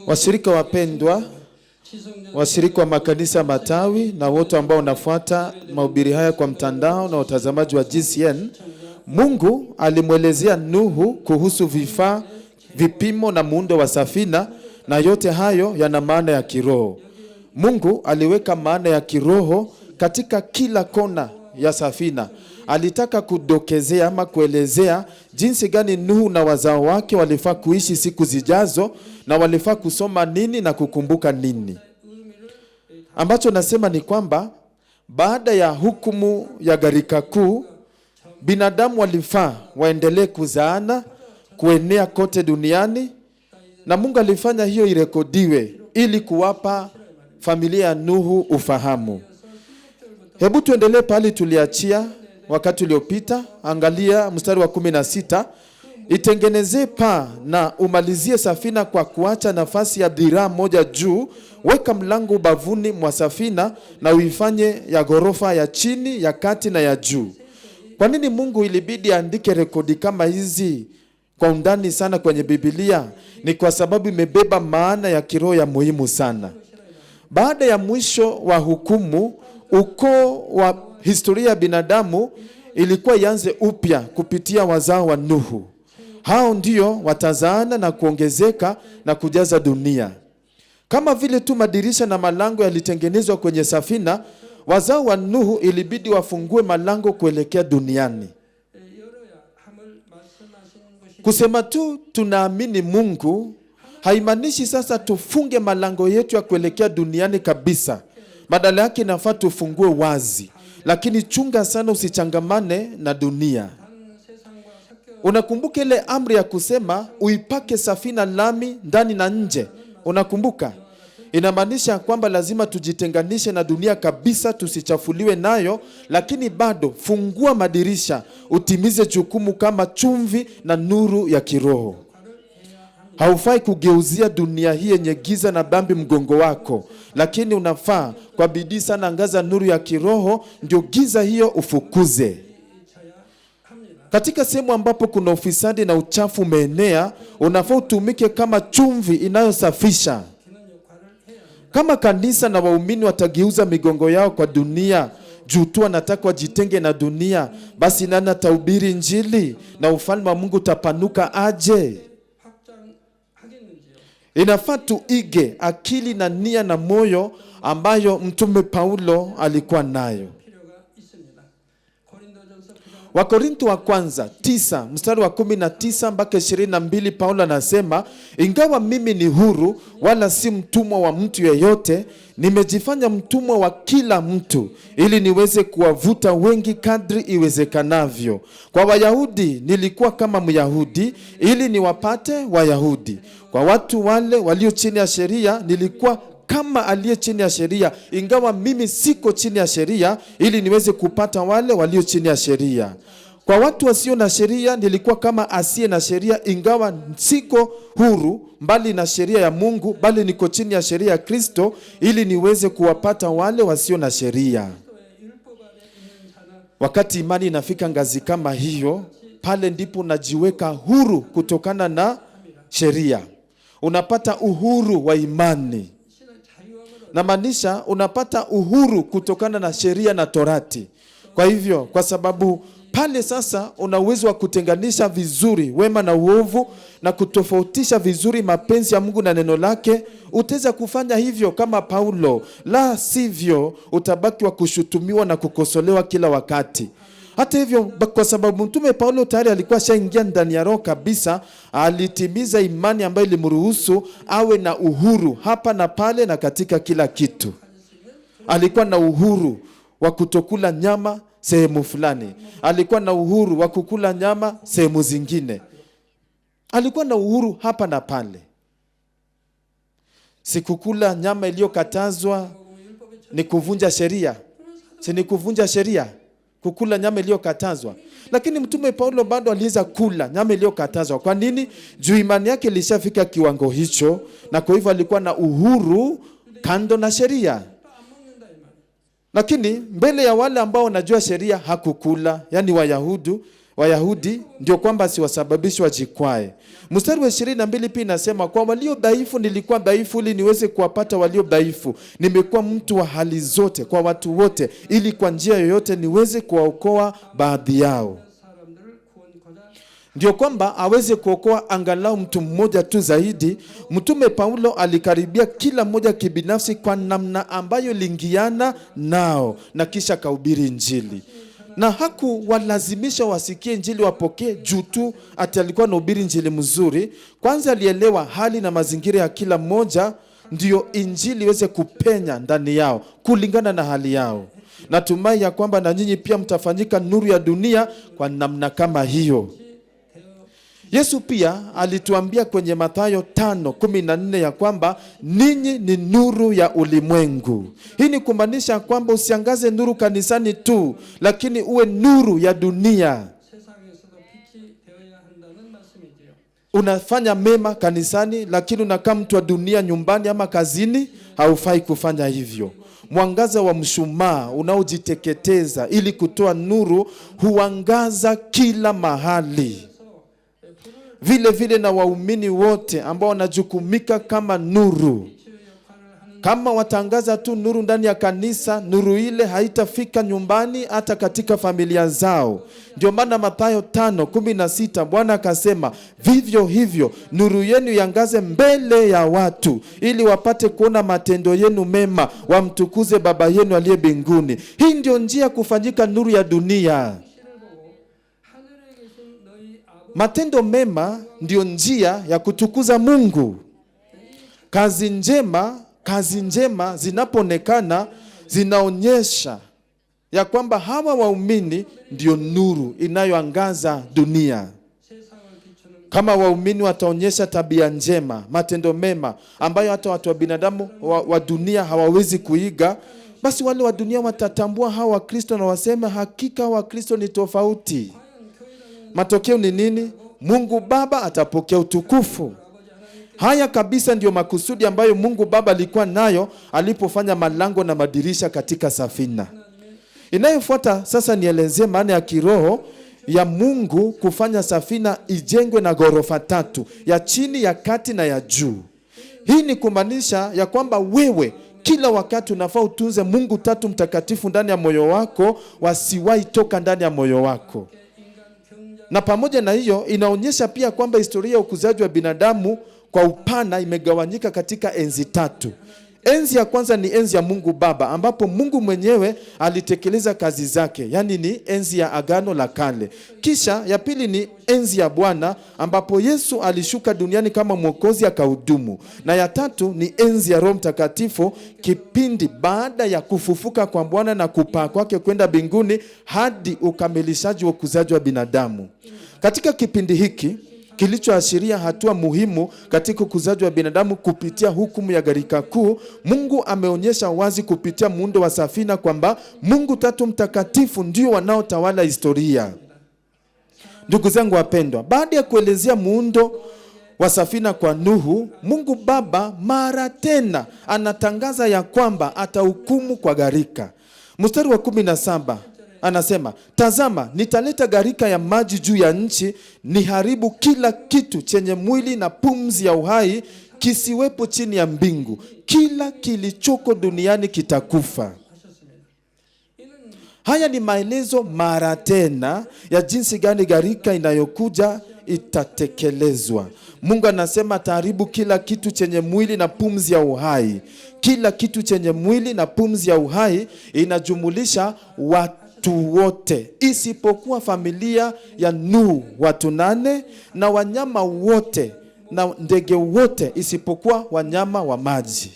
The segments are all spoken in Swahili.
Washirika wapendwa, washirika wa makanisa matawi na wote ambao wanafuata mahubiri haya kwa mtandao na watazamaji wa GCN, Mungu alimwelezea Nuhu kuhusu vifaa, vipimo na muundo wa safina, na yote hayo yana maana ya kiroho. Mungu aliweka maana ya kiroho katika kila kona ya safina. Alitaka kudokezea ama kuelezea jinsi gani Nuhu na wazao wake walifaa kuishi siku zijazo, na walifaa kusoma nini na kukumbuka nini. Ambacho nasema ni kwamba baada ya hukumu ya gharika kuu, binadamu walifaa waendelee kuzaana, kuenea kote duniani, na Mungu alifanya hiyo irekodiwe ili kuwapa familia ya Nuhu ufahamu. Hebu tuendelee pale tuliachia wakati uliopita. Angalia mstari wa 16. Itengenezee paa na umalizie safina kwa kuacha nafasi ya dhiraa moja juu. Weka mlango ubavuni mwa safina na uifanye ya ghorofa ya chini, ya kati na ya juu. Kwa nini Mungu ilibidi andike rekodi kama hizi kwa undani sana kwenye Biblia? Ni kwa sababu imebeba maana ya kiroho ya muhimu sana. Baada ya mwisho wa hukumu, ukoo wa historia ya binadamu ilikuwa ianze upya kupitia wazao wa Nuhu. Hao ndio watazaana na kuongezeka na kujaza dunia. Kama vile tu madirisha na malango yalitengenezwa kwenye safina, wazao wa Nuhu ilibidi wafungue malango kuelekea duniani. Kusema tu tunaamini Mungu haimaanishi sasa tufunge malango yetu ya kuelekea duniani kabisa. Badala yake inafaa tufungue wazi, lakini chunga sana usichangamane na dunia. Unakumbuka ile amri ya kusema uipake safina lami ndani na nje? Unakumbuka? Inamaanisha kwamba lazima tujitenganishe na dunia kabisa, tusichafuliwe nayo, lakini bado fungua madirisha, utimize jukumu kama chumvi na nuru ya kiroho. Haufai kugeuzia dunia hii yenye giza na dhambi mgongo wako, lakini unafaa kwa bidii sana angaza nuru ya kiroho, ndio giza hiyo ufukuze. Katika sehemu ambapo kuna ufisadi na uchafu umeenea, unafaa utumike kama chumvi inayosafisha. Kama kanisa na waumini watageuza migongo yao kwa dunia, juu tu wanataka wajitenge na dunia, basi nani atahubiri Injili na ufalme wa Mungu utapanuka aje? Inafaa tuige akili na nia na moyo ambayo Mtume Paulo alikuwa nayo. Wakorintho wa kwanza 9 mstari wa 19 mpaka 22, Paulo anasema, ingawa mimi ni huru wala si mtumwa wa mtu yeyote, nimejifanya mtumwa wa kila mtu ili niweze kuwavuta wengi kadri iwezekanavyo. Kwa Wayahudi nilikuwa kama Myahudi ili niwapate Wayahudi. Kwa watu wale walio chini ya sheria nilikuwa kama aliye chini ya sheria, ingawa mimi siko chini ya sheria, ili niweze kupata wale walio chini ya sheria. Kwa watu wasio na sheria nilikuwa kama asiye na sheria, ingawa siko huru mbali na sheria ya Mungu, bali niko chini ya sheria ya Kristo, ili niweze kuwapata wale wasio na sheria. Wakati imani inafika ngazi kama hiyo, pale ndipo unajiweka huru kutokana na sheria. Unapata uhuru wa imani. Na maanisha unapata uhuru kutokana na sheria na torati. Kwa hivyo, kwa sababu pale sasa una uwezo wa kutenganisha vizuri wema na uovu, na kutofautisha vizuri mapenzi ya Mungu na neno lake, utaweza kufanya hivyo kama Paulo. La sivyo utabaki wa kushutumiwa na kukosolewa kila wakati. Hata hivyo, kwa sababu Mtume Paulo tayari alikuwa shaingia ndani ya roho kabisa, alitimiza imani ambayo ilimruhusu awe na uhuru hapa na pale na katika kila kitu. Alikuwa na uhuru wa kutokula nyama sehemu fulani. Alikuwa na uhuru wa kukula nyama sehemu zingine. Alikuwa na uhuru hapa na pale. Sikukula nyama iliyokatazwa ni kuvunja sheria. Si ni kuvunja sheria kukula nyama iliyokatazwa. Lakini Mtume Paulo bado aliweza kula nyama iliyokatazwa. Kwa nini? Juu imani yake ilishafika kiwango hicho, na kwa hivyo alikuwa na uhuru kando na sheria. Lakini mbele ya wale ambao wanajua sheria hakukula, yani Wayahudi, Wayahudi ndio kwamba asiwasababishe wajikwae. Mstari wa 22 pia inasema kwa walio dhaifu nilikuwa dhaifu ili niweze kuwapata walio dhaifu. Nimekuwa mtu wa hali zote kwa watu wote ili kwa njia yoyote niweze kuwaokoa baadhi yao. Ndio kwamba aweze kuokoa angalau mtu mmoja tu zaidi. Mtume Paulo alikaribia kila mmoja kibinafsi kwa namna ambayo lingiana nao na kisha kahubiri Injili. Na hakuwalazimisha wasikie Injili wapokee juu tu ati alikuwa anahubiri Injili mzuri. Kwanza alielewa hali na mazingira ya kila mmoja ndio Injili iweze kupenya ndani yao kulingana na hali yao. Natumai ya kwamba na nyinyi pia mtafanyika nuru ya dunia kwa namna kama hiyo. Yesu pia alituambia kwenye Mathayo 5:14 ya kwamba ninyi ni nuru ya ulimwengu. Hii ni kumaanisha kwamba usiangaze nuru kanisani tu, lakini uwe nuru ya dunia. Unafanya mema kanisani, lakini unakaa mtu wa dunia nyumbani ama kazini, haufai kufanya hivyo. Mwangaza wa mshumaa unaojiteketeza ili kutoa nuru huangaza kila mahali. Vile vile na waumini wote ambao wanajukumika kama nuru. Kama watangaza tu nuru ndani ya kanisa, nuru ile haitafika nyumbani hata katika familia zao. Ndio maana Mathayo 5:16 Bwana akasema, vivyo hivyo nuru yenu iangaze mbele ya watu ili wapate kuona matendo yenu mema, wamtukuze Baba yenu aliye mbinguni. Hii ndio njia kufanyika nuru ya dunia. Matendo mema ndio njia ya kutukuza Mungu. Kazi njema zinapoonekana zinaonyesha ya kwamba hawa waumini ndio nuru inayoangaza dunia. Kama waumini wataonyesha tabia njema, matendo mema ambayo hata watu wa binadamu wa dunia hawawezi kuiga, basi wale wa dunia watatambua hawa Wakristo na waseme hakika Wakristo ni tofauti. Matokeo ni nini? Mungu Baba atapokea utukufu. Haya kabisa ndio makusudi ambayo Mungu Baba alikuwa nayo alipofanya malango na madirisha katika safina. Inayofuata sasa nielezee maana ya kiroho ya Mungu kufanya safina ijengwe na ghorofa 3, ya chini, ya kati na ya juu. Hii ni kumaanisha ya kwamba wewe kila wakati unafaa utunze Mungu Tatu Mtakatifu ndani ya moyo wako, wasiwahi toka ndani ya moyo wako. Na pamoja na hiyo inaonyesha pia kwamba historia ya ukuzaji wa binadamu kwa upana imegawanyika katika enzi 3. Enzi ya kwanza ni enzi ya Mungu Baba ambapo Mungu mwenyewe alitekeleza kazi zake, yani ni enzi ya Agano la Kale. Kisha ya pili ni enzi ya Bwana ambapo Yesu alishuka duniani kama Mwokozi akahudumu. Na ya tatu ni enzi ya Roho Mtakatifu, kipindi baada ya kufufuka kwa Bwana na kupaa kwake kwenda mbinguni hadi ukamilishaji wa ukuzaji wa binadamu. Katika kipindi hiki kilichoashiria hatua muhimu katika ukuzaji wa binadamu kupitia hukumu ya gharika kuu, Mungu ameonyesha wazi kupitia muundo wa safina kwamba Mungu Tatu Mtakatifu ndio wanaotawala historia. Ndugu zangu wapendwa, baada ya kuelezea muundo wa safina kwa Nuhu, Mungu Baba mara tena anatangaza ya kwamba atahukumu kwa gharika. Mstari wa 17 anasema, tazama nitaleta gharika ya maji juu ya nchi, niharibu kila kitu chenye mwili na pumzi ya uhai, kisiwepo chini ya mbingu. Kila kilichoko duniani kitakufa. Haya ni maelezo mara tena ya jinsi gani gharika inayokuja itatekelezwa. Mungu anasema ataharibu kila kitu chenye mwili na pumzi ya uhai. Kila kitu chenye mwili na pumzi ya uhai inajumulisha watu wote isipokuwa familia ya Nuhu, watu 8, na wanyama wote na ndege wote isipokuwa wanyama wa maji.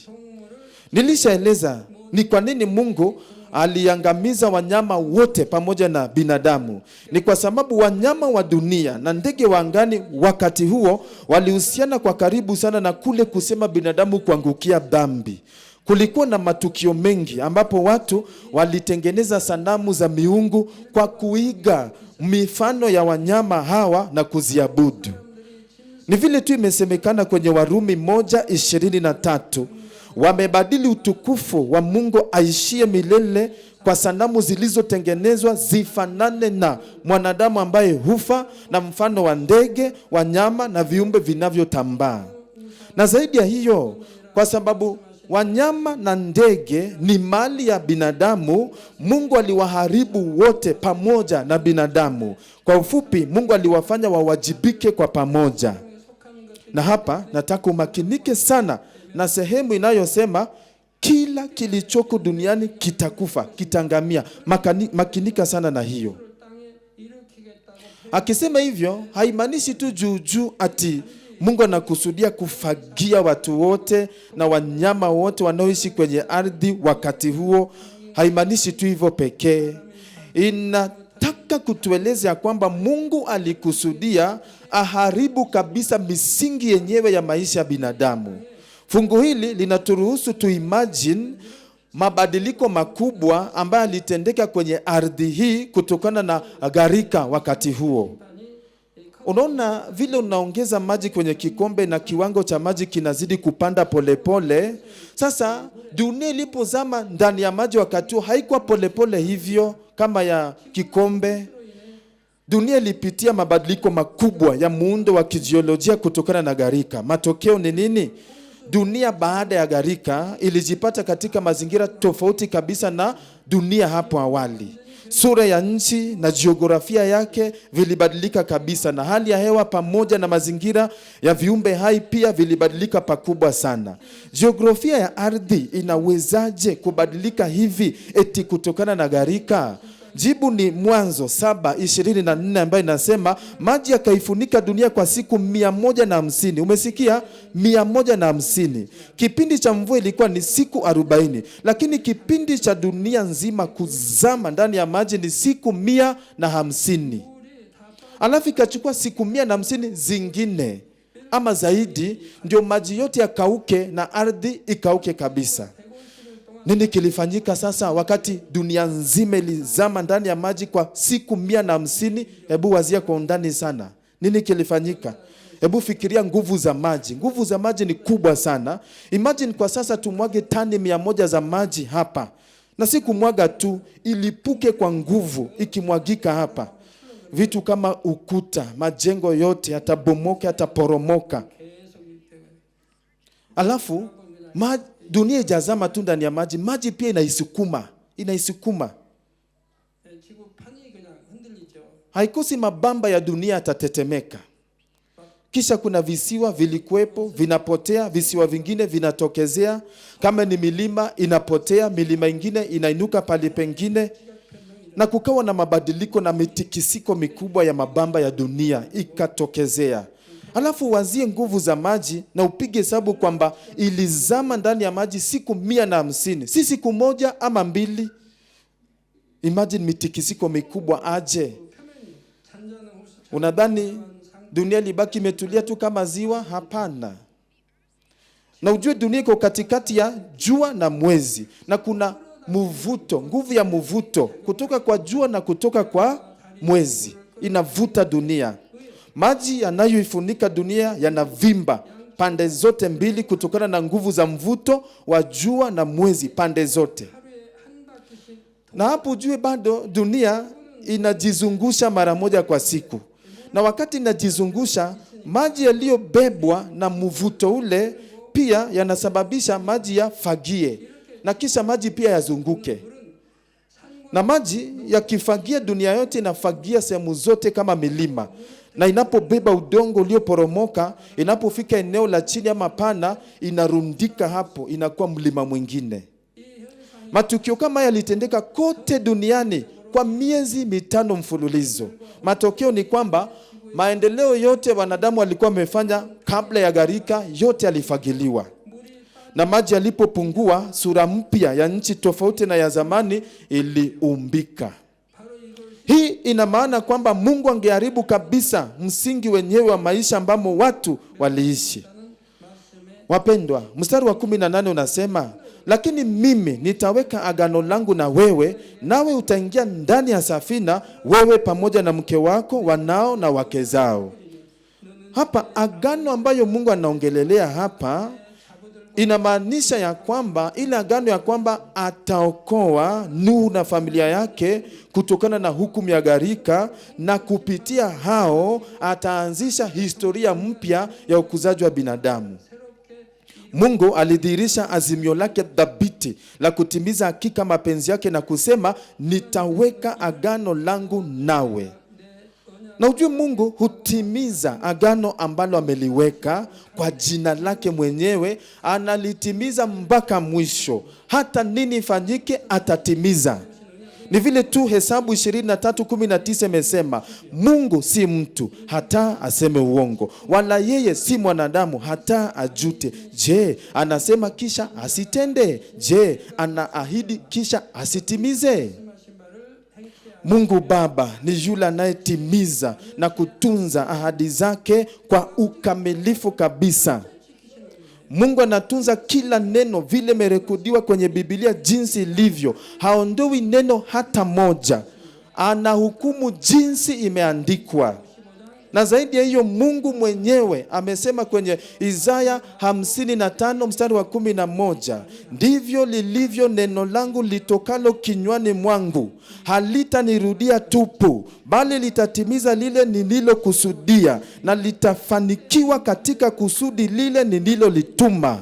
Nilishaeleza ni kwa nini Mungu aliangamiza wanyama wote pamoja na binadamu. Ni kwa sababu wanyama wa dunia na ndege wa angani wakati huo walihusiana kwa karibu sana na kule kusema binadamu kuangukia dhambi. Kulikuwa na matukio mengi ambapo watu walitengeneza sanamu za miungu kwa kuiga mifano ya wanyama hawa na kuziabudu. Ni vile tu imesemekana kwenye Warumi 1:23, Wamebadili utukufu wa Mungu aishie milele kwa sanamu zilizotengenezwa zifanane na mwanadamu ambaye hufa, na mfano wa ndege, wanyama na viumbe vinavyotambaa. Na zaidi ya hiyo, kwa sababu wanyama na ndege ni mali ya binadamu, Mungu aliwaharibu wote pamoja na binadamu. Kwa ufupi, Mungu aliwafanya wawajibike kwa pamoja. Na hapa nataka umakinike sana na sehemu inayosema kila kilichoko duniani kitakufa, kitangamia. Makinika sana na hiyo. Akisema hivyo, haimaanishi tu juu ati Mungu anakusudia kufagia watu wote na wanyama wote wanaoishi kwenye ardhi wakati huo. Haimaanishi tu hivyo pekee. Inataka kutueleza kwamba Mungu alikusudia aharibu kabisa misingi yenyewe ya maisha ya binadamu. Fungu hili linaturuhusu tu imagine mabadiliko makubwa ambayo alitendeka kwenye ardhi hii kutokana na gharika wakati huo. Unaona vile unaongeza maji kwenye kikombe na kiwango cha maji kinazidi kupanda polepole. Sasa dunia ilipozama ndani ya maji wakati huo haikuwa polepole hivyo kama ya kikombe. Dunia ilipitia mabadiliko makubwa ya muundo wa kijiolojia kutokana na gharika. Matokeo ni nini? Dunia baada ya gharika ilijipata katika mazingira tofauti kabisa na dunia hapo awali. Sura ya nchi na jiografia yake vilibadilika kabisa, na hali ya hewa pamoja na mazingira ya viumbe hai pia vilibadilika pakubwa sana. Jiografia ya ardhi inawezaje kubadilika hivi eti kutokana na gharika? Jibu ni Mwanzo 7:24 ambayo inasema maji yakaifunika dunia kwa siku 150. Umesikia? 150. Kipindi cha mvua ilikuwa ni siku 40, lakini kipindi cha dunia nzima kuzama ndani ya maji ni siku 150. Alafu ikachukua siku 150 zingine ama zaidi ndio maji yote yakauke na ardhi ikauke kabisa. Nini kilifanyika sasa wakati dunia nzima ilizama ndani ya maji kwa siku 150? Hebu wazia kwa undani sana. Nini kilifanyika? Hebu fikiria nguvu za maji. Nguvu za maji ni kubwa sana. Imagine kwa sasa tumwage tani 100 za maji hapa. Na si kumwaga tu, ilipuke kwa nguvu ikimwagika hapa. Vitu kama ukuta, majengo yote yatabomoka, yataporomoka. Alafu dunia ijazama tu ndani ya maji, maji pia inaisukuma. Haikosi mabamba ya dunia yatatetemeka. Kisha kuna visiwa vilikuwepo, vinapotea, visiwa vingine vinatokezea. Kama ni milima inapotea, milima ingine inainuka pale pengine. Na kukawa na mabadiliko na mitikisiko mikubwa ya mabamba ya dunia ikatokezea. Alafu wazie nguvu za maji na upige hesabu kwamba ilizama ndani ya maji siku 150. Si siku moja ama 2. Imagine mitikisiko mikubwa aje. Unadhani dunia libaki imetulia tu kama ziwa? Hapana. Na ujue dunia iko katikati ya jua na mwezi. Na kuna mvuto, nguvu ya mvuto kutoka kwa jua na kutoka kwa mwezi. Inavuta dunia. Maji yanayoifunika dunia yanavimba pande zote mbili kutokana na nguvu za mvuto wa jua na mwezi pande zote. Na hapo ujue bado dunia inajizungusha mara moja kwa siku. Na wakati inajizungusha, maji yaliyobebwa na mvuto ule pia yanasababisha maji yafagie. Na kisha maji pia yazunguke. Na maji yakifagia dunia yote inafagia sehemu zote kama milima. Na inapobeba udongo ulioporomoka, inapofika eneo la chini ama pana, inarundika hapo, inakuwa mlima mwingine. Matukio kama yalitendeka kote duniani kwa miezi 5 mfululizo. Matokeo ni kwamba maendeleo yote wanadamu walikuwa wamefanya kabla ya gharika yote yalifagiliwa. Na maji yalipopungua, sura mpya ya nchi tofauti na ya zamani iliumbika. Hii ina maana kwamba Mungu angeharibu kabisa msingi wenyewe wa maisha ambamo watu waliishi. Wapendwa, mstari wa 18 unasema, lakini mimi nitaweka agano langu na wewe, nawe utaingia ndani ya safina, wewe pamoja na mke wako, wanao na wake zao. Hapa agano ambayo Mungu anaongelelea hapa inamaanisha ya kwamba ile agano ya kwamba ataokoa Nuhu na familia yake kutokana na hukumu ya gharika, na kupitia hao ataanzisha historia mpya ya ukuzaji wa binadamu. Mungu alidhihirisha azimio lake dhabiti la kutimiza hakika mapenzi yake na kusema, nitaweka agano langu nawe. Na ujue Mungu hutimiza agano ambalo ameliweka kwa jina lake mwenyewe, analitimiza mpaka mwisho. Hata nini ifanyike atatimiza. Ni vile tu Hesabu 23:19 imesema, Mungu si mtu hata aseme uongo, wala yeye si mwanadamu hata ajute. Je, anasema kisha asitende? Je, anaahidi kisha asitimize? Mungu Baba ni yule anayetimiza na kutunza ahadi zake kwa ukamilifu kabisa. Mungu anatunza kila neno vile merekodiwa kwenye Biblia jinsi ilivyo. Haondoi neno hata moja. Anahukumu jinsi imeandikwa. Na zaidi ya hiyo, Mungu mwenyewe amesema kwenye Isaya 55:11, ndivyo lilivyo neno langu litokalo kinywani mwangu, halitanirudia tupu, bali litatimiza lile nililokusudia, na litafanikiwa katika kusudi lile nililolituma.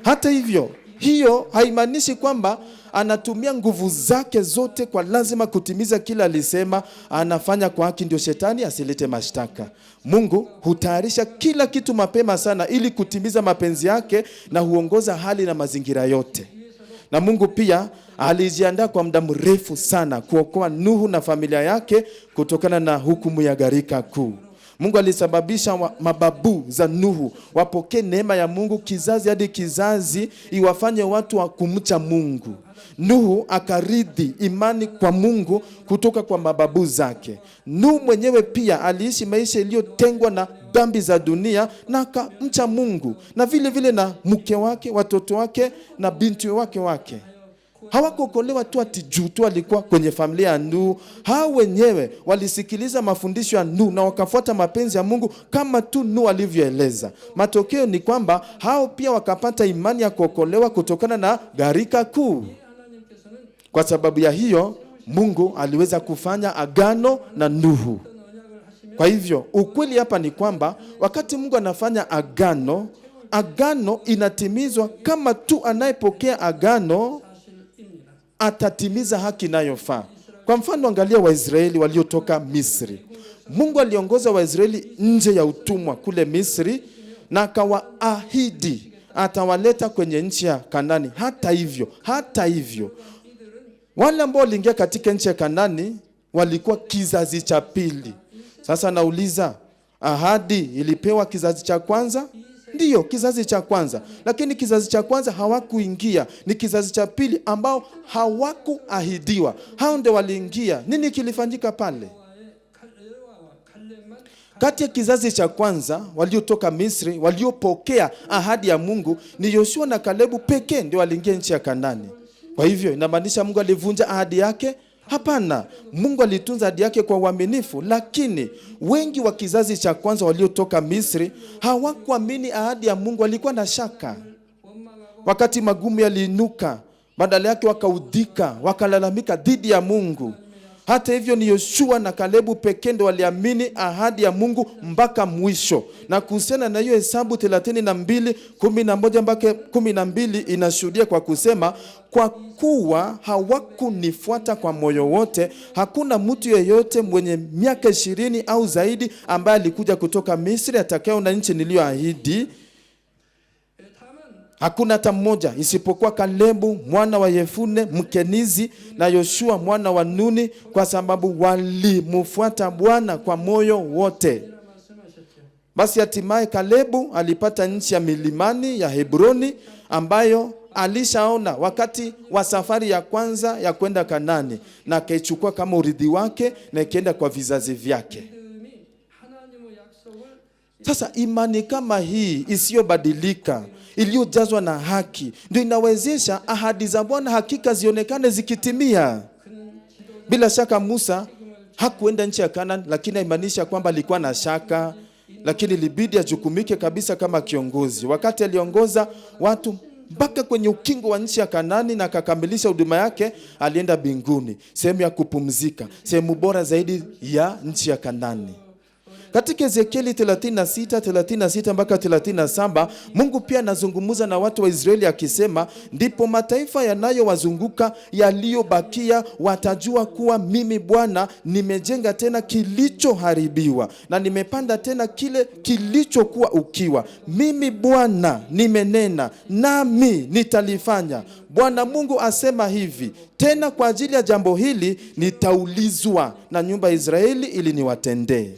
Hata hivyo, hiyo haimaanishi kwamba anatumia nguvu zake zote kwa lazima kutimiza kila alisema. Anafanya kwa haki ndio shetani asilete mashtaka. Mungu hutayarisha kila kitu mapema sana ili kutimiza mapenzi yake, na huongoza hali na mazingira yote. Na Mungu pia alijiandaa kwa muda mrefu sana kuokoa Nuhu na familia yake kutokana na hukumu ya gharika kuu. Mungu alisababisha mababu za Nuhu wapokee neema ya Mungu kizazi hadi kizazi, iwafanye watu wa kumcha Mungu. Nuhu akaridhi imani kwa Mungu kutoka kwa mababu zake. Nuhu mwenyewe pia aliishi maisha iliyotengwa na dhambi za dunia na akamcha Mungu, na vile vile na mke wake, watoto wake na binti wake. Hawakuokolewa tu ati juu tu alikuwa kwenye familia ya Nuhu. Hao wenyewe walisikiliza mafundisho ya Nuhu na wakafuata mapenzi ya Mungu kama tu Nuhu alivyoeleza. Matokeo ni kwamba hao pia wakapata imani ya kuokolewa kutokana na gharika kuu. Kwa sababu ya hiyo, Mungu aliweza kufanya agano na Nuhu. Kwa hivyo, ukweli hapa ni kwamba wakati Mungu anafanya agano, agano inatimizwa kama tu anayepokea agano atatimiza haki inayofaa. Kwa mfano, angalia Waisraeli waliotoka Misri. Mungu aliongoza Waisraeli nje ya utumwa kule Misri, na akawaahidi atawaleta kwenye nchi ya Kanani. Hata hivyo, wale ambao waliingia katika nchi ya Kanani walikuwa kizazi cha pili. Sasa nauliza, ahadi ilipewa kizazi cha kwanza? Ndiyo, kizazi cha kwanza. Lakini kizazi cha kwanza hawakuingia. Ni kizazi cha pili ambao hawakuahidiwa, hao ndio waliingia. Nini kilifanyika pale? Kati ya kizazi cha kwanza waliotoka Misri, waliopokea ahadi ya Mungu, ni Yoshua na Kalebu pekee ndio waliingia nchi ya Kanani. Kwa hivyo inamaanisha Mungu alivunja ahadi yake? Hapana, Mungu alitunza ahadi yake kwa uaminifu. Lakini wengi wa kizazi cha kwanza waliotoka Misri hawakuamini ahadi ya Mungu, walikuwa na shaka. Wakati magumu yaliinuka, badala yake wakaudhika, wakalalamika dhidi ya Mungu. Hata hivyo, ni Yoshua na Kalebu pekee ndio waliamini ahadi ya Mungu mpaka mwisho. Na kuhusiana na hiyo, Hesabu 32:11-12 inashuhudia kwa kusema, kwa kuwa hawakunifuata kwa moyo wote, hakuna mtu yeyote mwenye miaka 20 au zaidi ambaye alikuja kutoka Misri atakayeona nchi niliyoahidi. Hakuna hata mmoja, isipokuwa Kalebu mwana wa Yefune Mkenizi na Yoshua mwana wa Nuni, kwa sababu walimfuata Bwana kwa moyo wote. Basi hatimaye Kalebu alipata nchi ya milimani ya Hebroni, ambayo alishaona wakati wa safari ya kwanza ya kwenda Kanani, na akaichukua kama urithi wake na ikaenda kwa vizazi vyake. Sasa imani kama hii isiyobadilika, iliyojazwa na haki, ndio inawezesha ahadi za Bwana hakika zionekane zikitimia. Bila shaka Musa hakuenda nchi ya Kanani, lakini haimaanishi kwamba alikuwa na shaka. lakini ilibidi ajukumike kabisa kama kiongozi. Wakati aliongoza watu mpaka kwenye ukingo wa nchi ya Kanaani na akakamilisha huduma yake, alienda mbinguni, sehemu ya kupumzika, sehemu bora zaidi ya nchi ya Kanaani. Katika Ezekieli 36 mpaka 37, Mungu pia anazungumza na watu wa Israeli akisema, ndipo mataifa yanayowazunguka yaliyobakia watajua kuwa mimi Bwana nimejenga tena kilichoharibiwa na nimepanda tena kile kilichokuwa ukiwa. Mimi Bwana nimenena nami nitalifanya. Bwana Mungu asema hivi, tena kwa ajili ya jambo hili nitaulizwa na nyumba ya Israeli ili niwatendee.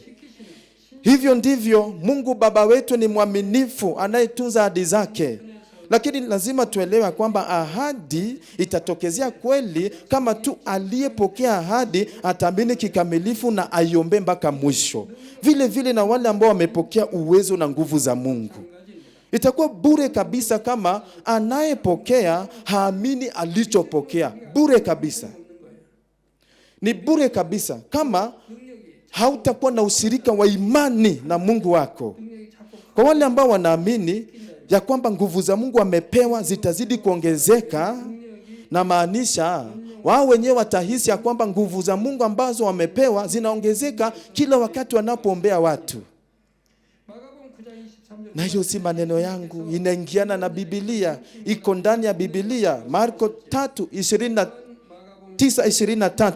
Hivyo ndivyo Mungu Baba wetu ni mwaminifu, anayetunza ahadi zake. Lakini lazima tuelewe kwamba ahadi itatokezea kweli kama tu aliyepokea ahadi ataamini kikamilifu na aiombe mpaka mwisho. Vile vile na wale ambao wamepokea uwezo na nguvu za Mungu. Itakuwa bure kabisa kama anayepokea haamini alichopokea. Bure kabisa. Ni bure kabisa kama hautakuwa na ushirika wa imani na Mungu wako. Kwa wale ambao wanaamini ya kwamba nguvu za Mungu wamepewa zitazidi kuongezeka, na maanisha wao wenyewe watahisi ya kwamba nguvu za Mungu ambazo wamepewa zinaongezeka kila wakati wanapoombea watu. Na hiyo si maneno yangu, inaingiana na Biblia, iko ndani ya Biblia. Marko 3:29-23.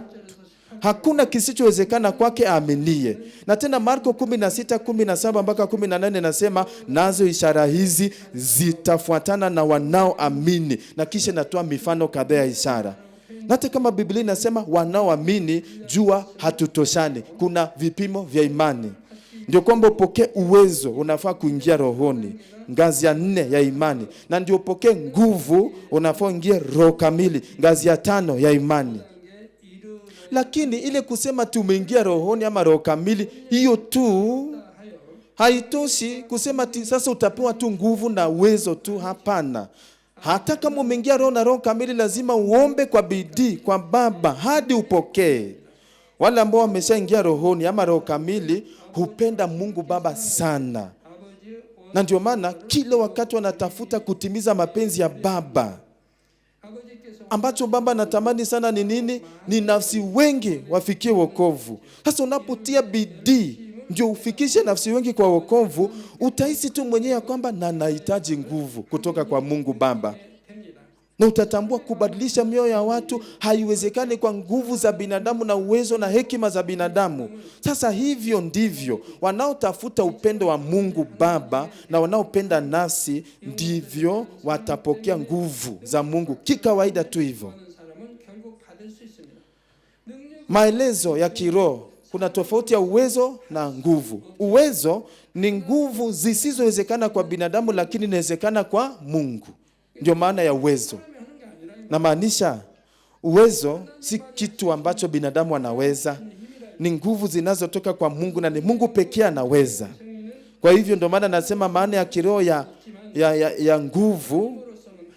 Hakuna kisichowezekana kwake aaminie. Na tena Marko 16:17 mpaka 18 nasema, nazo ishara hizi zitafuatana na wanaoamini. Na kisha natoa mifano kadhaa ya ishara. Hata kama Biblia inasema wanaoamini, jua hatutoshani. Kuna vipimo vya imani. Ndio kwamba upokee uwezo, unafaa kuingia rohoni, ngazi ya 4 ya imani. Na ndio upokee nguvu, unafaa ingia roho kamili, ngazi ya 5 ya imani. Lakini ile kusema tumeingia rohoni ama roho kamili, hiyo tu haitoshi kusema sasa utapewa tu nguvu na uwezo tu. Hapana. Hata kama umeingia roho na roho kamili, lazima uombe kwa bidii kwa Baba hadi upokee. Wale ambao wameshaingia rohoni ama roho kamili hupenda Mungu Baba sana. Na ndio maana kila wakati wanatafuta kutimiza mapenzi ya Baba. Ambacho Baba anatamani sana ni nini? Ni nafsi wengi wafikie wokovu. Sasa unapotia bidii ndio ufikishe nafsi wengi kwa wokovu, utahisi tu mwenyewe kwamba nahitaji nguvu kutoka kwa Mungu Baba. Na utatambua kubadilisha mioyo ya watu haiwezekani kwa nguvu za binadamu na uwezo na hekima za binadamu. Sasa hivyo ndivyo wanaotafuta upendo wa Mungu Baba na wanaopenda nafsi ndivyo watapokea nguvu za Mungu kikawaida tu hivyo. Maelezo ya kiroho, kuna tofauti ya uwezo na nguvu. Uwezo ni nguvu zisizowezekana kwa binadamu lakini inawezekana kwa Mungu. Ndio maana ya uwezo. Na maanisha uwezo si kitu ambacho binadamu anaweza, ni nguvu zinazotoka kwa Mungu na ni Mungu pekee anaweza. Kwa hivyo ndio maana nasema maana ya kiroho ya nguvu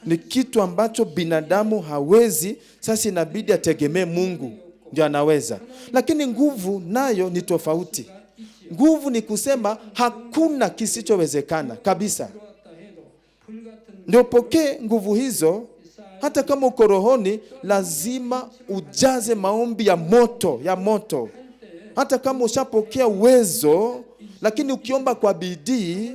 ni kitu ambacho binadamu hawezi, sasa inabidi ategemee Mungu ndio anaweza. Lakini nguvu nayo ni tofauti. Nguvu ni kusema hakuna kisichowezekana kabisa. Ndio pokee nguvu hizo. Hata kama uko rohoni, lazima ujaze maombi ya moto. Hata kama ushapokea uwezo, lakini ukiomba kwa bidii,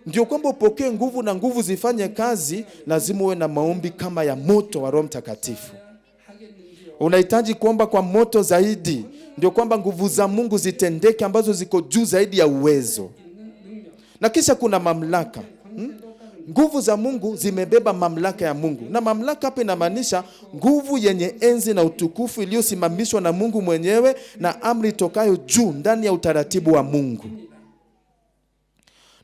ndio kwamba upokee nguvu na nguvu zifanye kazi, lazima uwe na maombi kama ya moto wa Roho Mtakatifu. Unahitaji kuomba kwa moto zaidi, ndio kwamba nguvu za Mungu zitendeke ambazo ziko juu zaidi ya uwezo. Na kisha kuna mamlaka. Nguvu za Mungu zimebeba mamlaka ya Mungu. Na mamlaka hapa inamaanisha nguvu yenye enzi na utukufu iliyosimamishwa na Mungu mwenyewe na amri tokayo juu ndani ya utaratibu wa Mungu.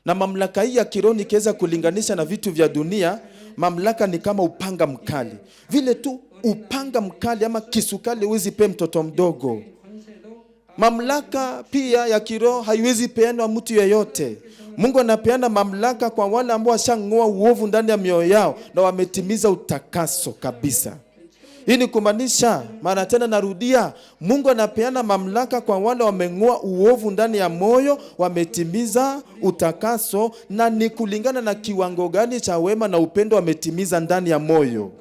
Na mamlaka hii ya kiroho nikiweza kulinganisha na vitu vya dunia, mamlaka ni kama upanga mkali. Vile tu upanga mkali ama kisukali huwezi pe mtoto mdogo. Mamlaka pia ya kiroho haiwezi peanwa mtu yeyote. Mungu anapeana mamlaka kwa wale ambao washang'oa uovu ndani ya mioyo yao na wametimiza utakaso kabisa. Hii ni kumaanisha, mara tena narudia, Mungu anapeana mamlaka kwa wale wameng'oa uovu ndani ya moyo, wametimiza utakaso, na ni kulingana na kiwango gani cha wema na upendo wametimiza ndani ya moyo.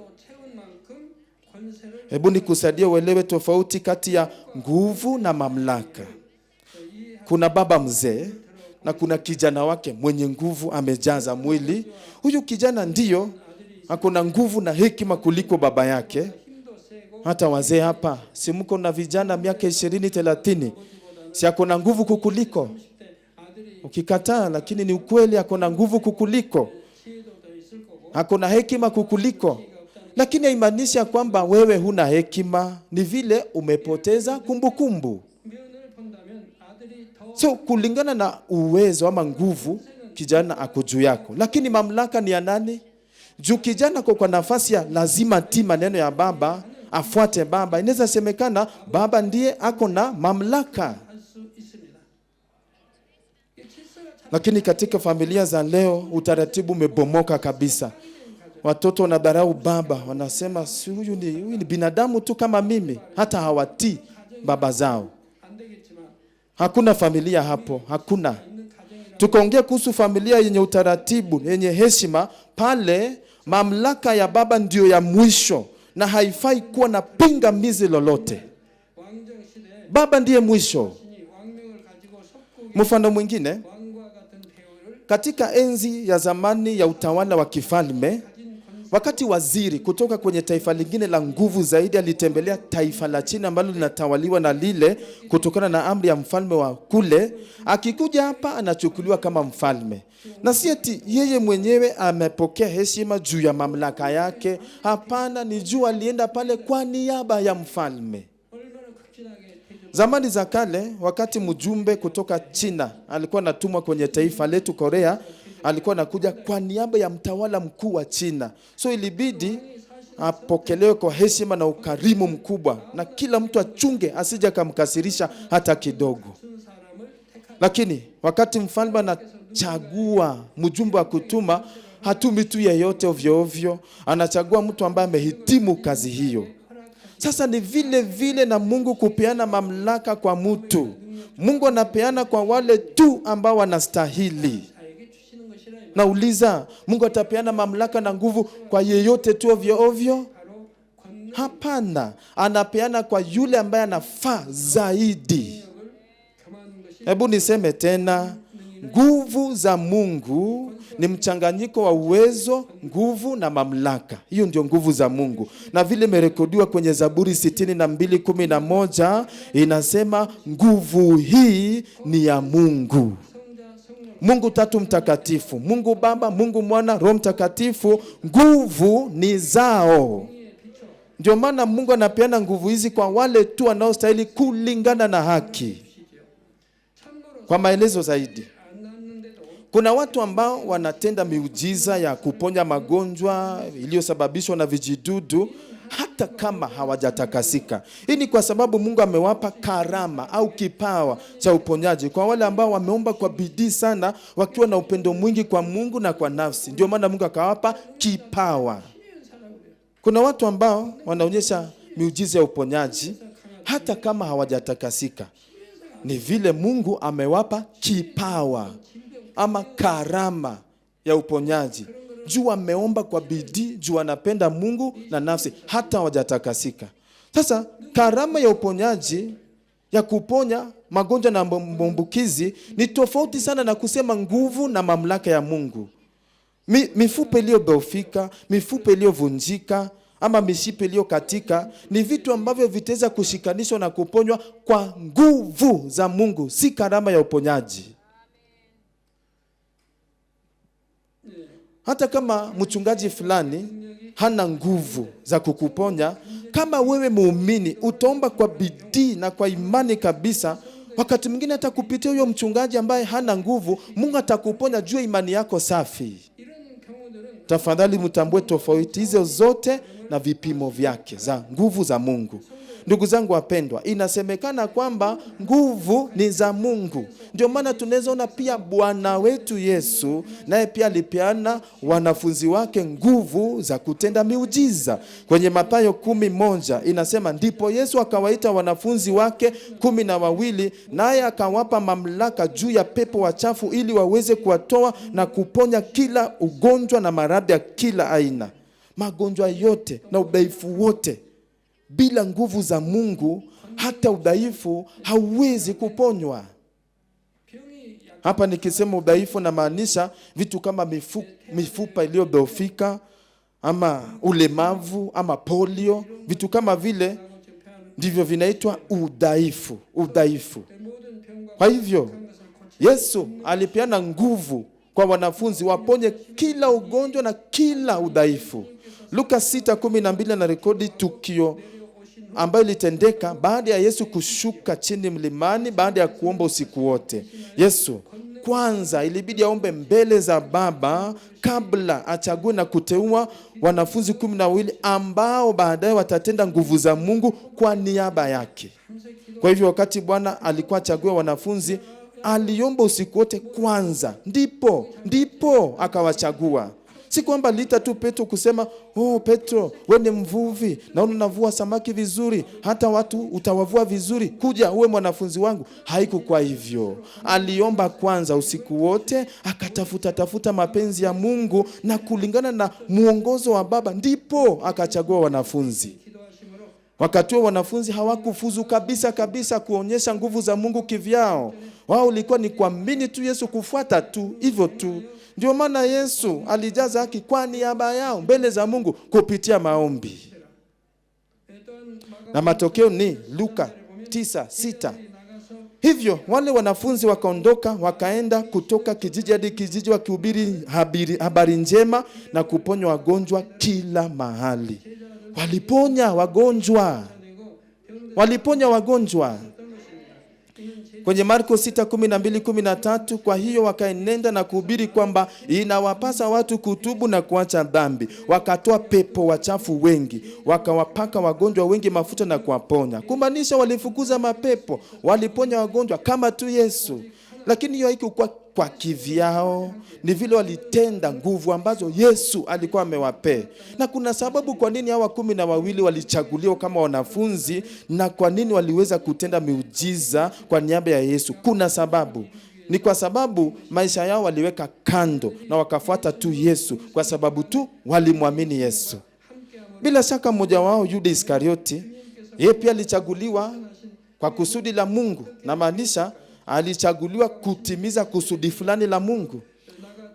Hebu nikusaidie uelewe tofauti kati ya nguvu na mamlaka. Kuna baba mzee na kuna kijana wake mwenye nguvu amejaza mwili. Huyu kijana ndiyo akona nguvu na hekima kuliko baba yake. Hata wazee hapa, si mko na vijana miaka 20-30, si akona nguvu kukuliko? Ukikataa, lakini ni ukweli, akona nguvu kukuliko, akona hekima kukuliko. Lakini haimaanishi kwamba wewe huna hekima, ni vile umepoteza kumbukumbu. So kulingana na uwezo ama nguvu, kijana ako juu yako. Lakini mamlaka ni ya nani? Juu kijana kwa nafasi ya lazima tii maneno ya baba, afuate baba. Inaweza semekana baba ndiye ako na mamlaka. Lakini katika familia za leo utaratibu umebomoka kabisa. Watoto wanadharau baba, wanasema si huyu ni binadamu tu kama mimi, hata hawatii baba zao. Hakuna familia hapo, hakuna. Tukaongea kuhusu familia yenye utaratibu, yenye heshima, pale mamlaka ya baba ndio ya mwisho na haifai kuwa na pingamizi lolote. Baba ndiye mwisho. Mfano mwingine, katika enzi ya zamani ya utawala wa kifalme, wakati waziri kutoka kwenye taifa lingine la nguvu zaidi alitembelea taifa la China ambalo linatawaliwa na lile kutokana na amri ya mfalme wa kule, akikuja hapa anachukuliwa kama mfalme. Na si eti yeye mwenyewe amepokea heshima juu ya mamlaka yake. Hapana, ni juu alienda pale kwa niaba ya mfalme. Zamani za kale, wakati mjumbe kutoka China alikuwa anatumwa kwenye taifa letu Korea, alikuwa anakuja kwa niaba ya mtawala mkuu wa China. So ilibidi apokelewe kwa heshima na ukarimu mkubwa, na kila mtu achunge asije kumkasirisha hata kidogo. Lakini wakati mfalme anachagua mjumbe wa kutuma, hatumi tu yeyote ovyo ovyo, anachagua mtu ambaye amehitimu kazi hiyo. Sasa ni vile vile na Mungu kupeana mamlaka kwa mtu. Mungu anapeana kwa wale tu ambao wanastahili. Nauliza, Mungu atapeana mamlaka na nguvu kwa yeyote tu ovyo ovyo? Hapana, anapeana kwa yule ambaye anafaa zaidi. Hebu niseme tena, nguvu za Mungu ni mchanganyiko wa uwezo, nguvu na mamlaka. Hiyo ndio nguvu za Mungu. Na vile imerekodiwa kwenye Zaburi 62:11 inasema nguvu hii ni ya Mungu. Mungu tatu mtakatifu, Mungu Baba, Mungu Mwana, Roho Mtakatifu, nguvu ni zao. Ndio maana Mungu anapeana nguvu hizi kwa wale tu wanaostahili kulingana na haki. Kwa maelezo zaidi, kuna watu ambao wanatenda miujiza ya kuponya magonjwa iliyosababishwa na vijidudu hata kama hawajatakasika. Hii ni kwa sababu Mungu amewapa karama au kipawa cha uponyaji kwa wale ambao wameomba kwa bidii sana, wakiwa na upendo mwingi kwa Mungu na kwa nafsi. Ndio maana Mungu akawapa kipawa. Kuna watu ambao wanaonyesha miujiza ya uponyaji hata kama hawajatakasika. Ni vile Mungu amewapa kipawa ama karama ya uponyaji. Juu ameomba kwa bidii, juu anapenda Mungu na nafsi, hata hawajatakasika. Sasa karama ya uponyaji ya kuponya magonjwa na maambukizi ni tofauti sana na kusema nguvu na mamlaka ya Mungu. Mifupa iliyodhoofika, mifupa iliyovunjika ama mishipa iliyokatika ni vitu ambavyo vitaweza kushikanishwa na kuponywa kwa nguvu za Mungu, si karama ya uponyaji. Hata kama mchungaji fulani hana nguvu za kukuponya, kama wewe muumini utaomba kwa bidii na kwa imani kabisa, wakati mwingine hata kupitia huyo mchungaji ambaye hana nguvu, Mungu atakuponya juu ya imani yako safi. Tafadhali mtambue tofauti hizo zote na vipimo vyake za nguvu za Mungu. Ndugu zangu wapendwa, inasemekana kwamba nguvu ni za Mungu. Ndio maana tunaweza ona pia Bwana wetu Yesu naye pia alipeana wanafunzi wake nguvu za kutenda miujiza. Kwenye Mathayo 10:1 inasema, ndipo Yesu akawaita wanafunzi wake 12, naye akawapa mamlaka juu ya pepo wachafu ili waweze kuwatoa na kuponya kila ugonjwa na maradhi ya kila aina. Magonjwa yote na udhaifu wote, bila nguvu za Mungu hata udhaifu hauwezi kuponywa. Hapa nikisema udhaifu na maanisha vitu kama mifupa iliyodhoofika, ama ulemavu, ama polio. Vitu kama vile ndivyo vinaitwa udhaifu. Kwa hivyo Yesu alipeana nguvu kwa wanafunzi waponye kila ugonjwa na kila udhaifu. Luka 6:12 na rekodi tukio ambayo litendeka baada ya Yesu kushuka chini mlimani baada ya kuomba usiku wote. Yesu kwanza ilibidi aombe mbele za Baba kabla achague na kuteua wanafunzi 12 ambao baadaye watatenda nguvu za Mungu kwa niaba yake. Kwa hivyo wakati Bwana alikuwa achague wanafunzi, aliomba usiku wote kwanza, ndipo akawachagua. Si kwamba liita tu Petro kusema, Petro, wewe ni mvuvi na unavua samaki vizuri, hata watu utawavua vizuri, kuja uwe mwanafunzi wangu. Haikuwa hivyo. Aliomba kwanza usiku wote, akatafuta mapenzi ya Mungu na kulingana na muongozo wa Baba, ndipo akachagua wanafunzi. Wakati wa wanafunzi hawakufuzu kabisa kuonyesha nguvu za Mungu kivyao. Wao ulikuwa ni kuamini tu Yesu, kufuata tu, hivyo tu. Ndio maana Yesu alijaza haki kwa niaba yao mbele za Mungu kupitia maombi. Na matokeo ni Luka 9:6. Hivyo wale wanafunzi wakaondoka, wakaenda kutoka kijiji hadi kijiji wakihubiri habari njema na kuponya wagonjwa kila mahali. Waliponya wagonjwa. Kwenye Marko 6:12-13, kwa hiyo wakaenenda na kuhubiri kwamba inawapasa watu kutubu na kuacha dhambi. Wakatoa pepo wachafu wengi, wakawapaka wagonjwa wengi mafuta na kuwaponya. Kumaanisha walifukuza mapepo, waliponya wagonjwa kama tu Yesu. Lakini hiyo haikuwa kwa kivyao, ni vile walitenda nguvu ambazo Yesu alikuwa amewapea. Na kuna sababu kwa nini hawa 12 walichaguliwa kama wanafunzi na kwa nini waliweza kutenda miujiza kwa niaba ya Yesu. Kuna sababu. Ni kwa sababu maisha yao waliweka kando na wakafuata tu Yesu kwa sababu tu walimwamini Yesu. Bila shaka mmoja wao, Yuda Iskarioti, yeye pia alichaguliwa kwa kusudi la Mungu, na maanisha alichaguliwa kutimiza kusudi fulani la Mungu.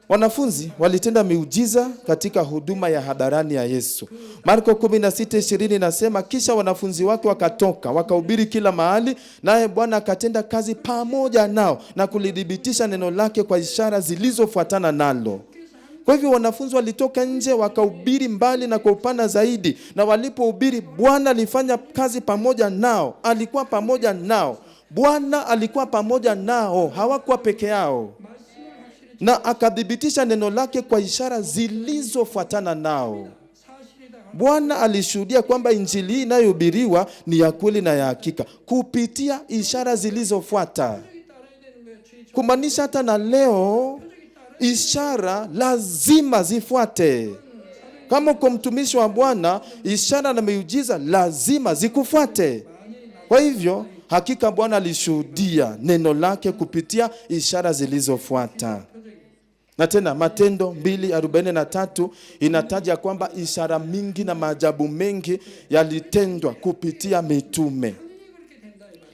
Wanafunzi walitenda miujiza katika huduma ya hadharani ya Yesu. Marko 16:20 nasema, kisha wanafunzi wake wakatoka wakahubiri kila mahali, naye Bwana akatenda kazi pamoja nao na kulidhibitisha neno lake kwa ishara zilizofuatana nalo. Kwa hivyo wanafunzi walitoka nje wakahubiri mbali na kwa upana zaidi, na walipohubiri Bwana alifanya kazi pamoja nao. Alikuwa pamoja nao. Bwana alikuwa pamoja nao, hawakuwa peke yao. Na akadhibitisha neno lake kwa ishara zilizofuatana nao. Bwana alishuhudia kwamba injili hii inayohubiriwa ni ya kweli na ya hakika kupitia ishara zilizofuata. Kumaanisha hata na leo ishara lazima zifuate. Kama uko mtumishi wa Bwana, ishara na miujiza lazima zikufuate. Kwa hivyo hakika Bwana alishuhudia neno lake kupitia ishara zilizofuata. Na tena Matendo 2:43 inataja kwamba ishara mingi na maajabu mengi yalitendwa kupitia mitume.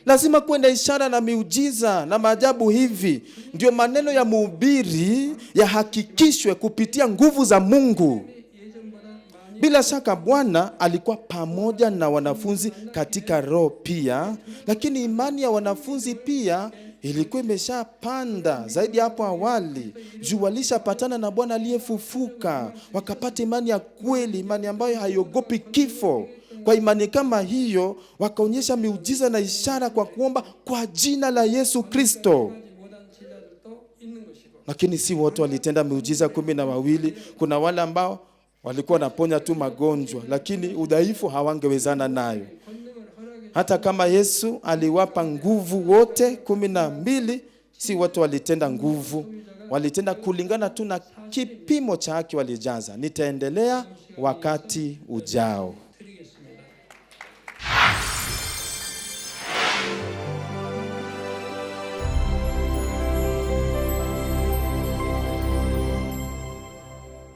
Lazima kuwe na ishara na miujiza na maajabu hivi, ndio maneno ya mhubiri yahakikishwe kupitia nguvu za Mungu. Bila shaka Bwana alikuwa pamoja na wanafunzi katika roho pia, lakini imani ya wanafunzi pia ilikuwa imeshapanda zaidi hapo awali. Juu walishapatana na Bwana aliyefufuka, wakapata imani ya kweli, imani ambayo haiogopi kifo. Kwa imani kama hiyo, wakaonyesha miujiza na ishara kwa kuomba kwa jina la Yesu Kristo. Lakini si wote walitenda miujiza 12. Kuna wale ambao walikuwa wanaponya tu magonjwa, lakini udhaifu hawangewezana nayo. Hata kama Yesu aliwapa nguvu wote 12, si wote walitenda nguvu. Walitenda kulingana tu na kipimo cha haki walijaza. Nitaendelea wakati ujao.